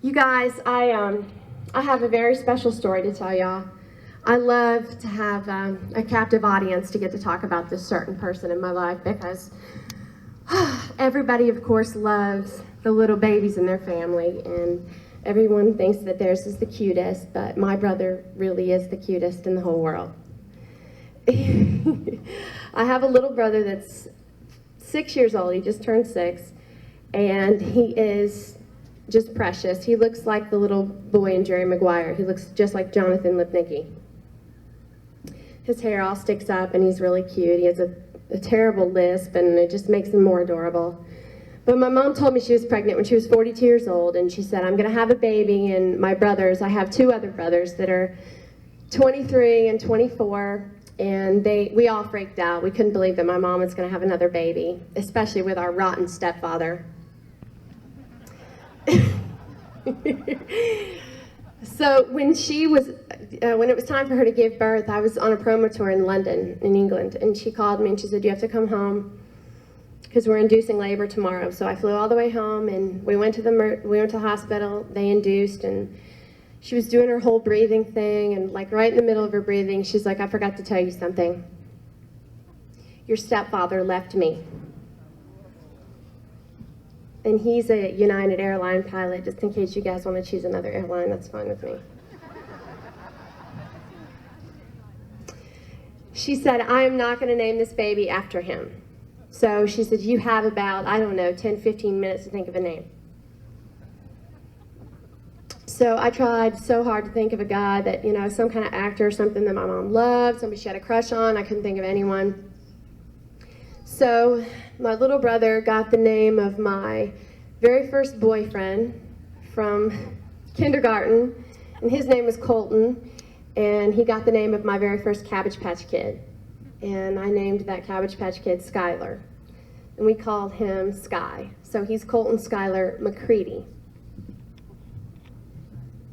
You guys, I have a very special story to tell y'all. I love to have a captive audience to get to talk about this certain person in my life because everybody, of course, loves the little babies in their family, and everyone thinks that theirs is the cutest, but my brother really is the cutest in the whole world. I have a little brother that's 6 years old. He just turned 6, and he is just precious. He looks like the little boy in Jerry Maguire. He looks just like Jonathan Lipnicki. His hair all sticks up, and he's really cute. He has a terrible lisp, and it just makes him more adorable. But my mom told me she was pregnant when she was 42 years old, and she said, I'm going to have a baby, and my brothers, I have 2 other brothers that are 23 and 24, and we all freaked out. We couldn't believe that my mom was going to have another baby, especially with our rotten stepfather. So when it was time for her to give birth, I was on a promo tour in London, in England, and she called me and she said, you have to come home because we're inducing labor tomorrow. So I flew all the way home, and we went to the hospital. They induced, and she was doing her whole breathing thing, and like right in the middle of her breathing, she's like, I forgot to tell you something. Your stepfather left me. And he's a United Airline pilot, just in case you guys want to choose another airline, that's fine with me. She said, I am not going to name this baby after him. So she said, you have about, I don't know, 10, 15 minutes to think of a name. So I tried so hard to think of a guy that, some kind of actor or something that my mom loved, somebody she had a crush on. I couldn't think of anyone. So my little brother got the name of my very first boyfriend from kindergarten, and his name was Colton, and he got the name of my very first Cabbage Patch Kid, and I named that Cabbage Patch Kid Skylar, and we called him Sky. So he's Colton Skylar McCready,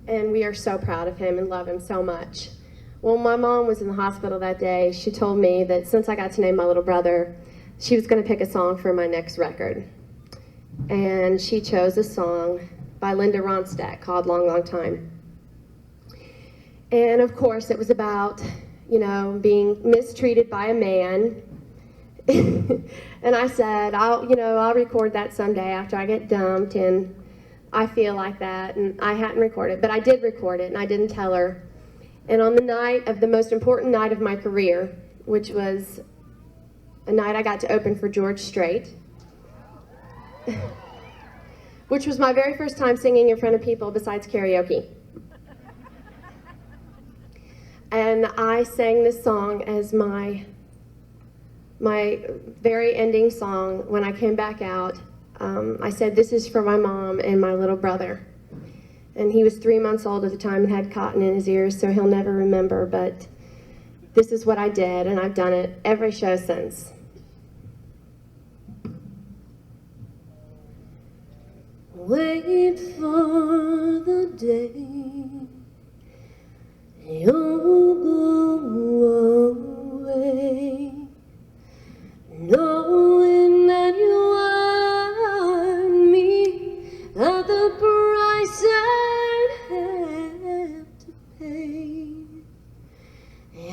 and we are so proud of him and love him so much. Well, my mom was in the hospital that day. She told me that since I got to name my little brother, she was going to pick a song for my next record. And she chose a song by Linda Ronstadt called Long, Long Time. And of course, it was about, being mistreated by a man. And I said, I'll record that someday after I get dumped, and I feel like that. And I hadn't recorded, but I did record it, and I didn't tell her. And on the night of the most important night of my career, which was a night I got to open for George Strait, which was my very first time singing in front of people besides karaoke. And I sang this song as my very ending song when I came back out. I said, this is for my mom and my little brother. And he was 3 months old at the time and had cotton in his ears, so he'll never remember, but this is what I did, and I've done it every show since. Wait for the day you'll go away, knowing that you are me at the price I have to pay,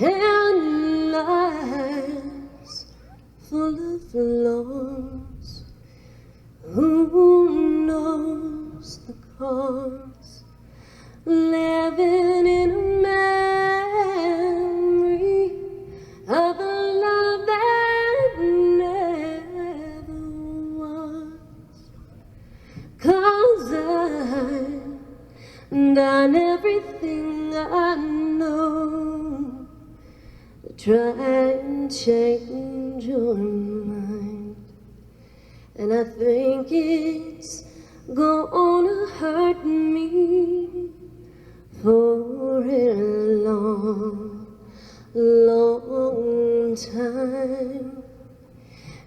and lives full of flaws. Who knows the cause? Living in a memory of a love that never was. 'Cause I've done everything I know to try and change your mind. And I think it's gonna hurt me for a long, long time.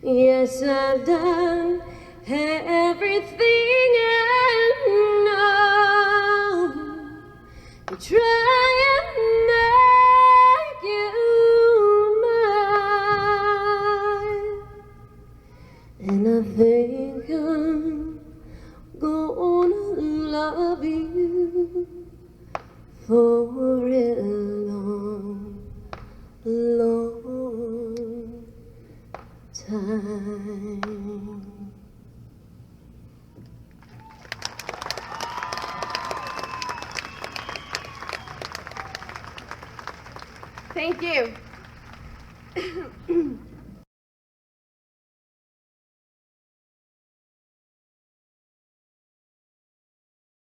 Yes, I've done everything I know to try and make you mine. And I think I'm gonna love you for a long, long time. Thank you.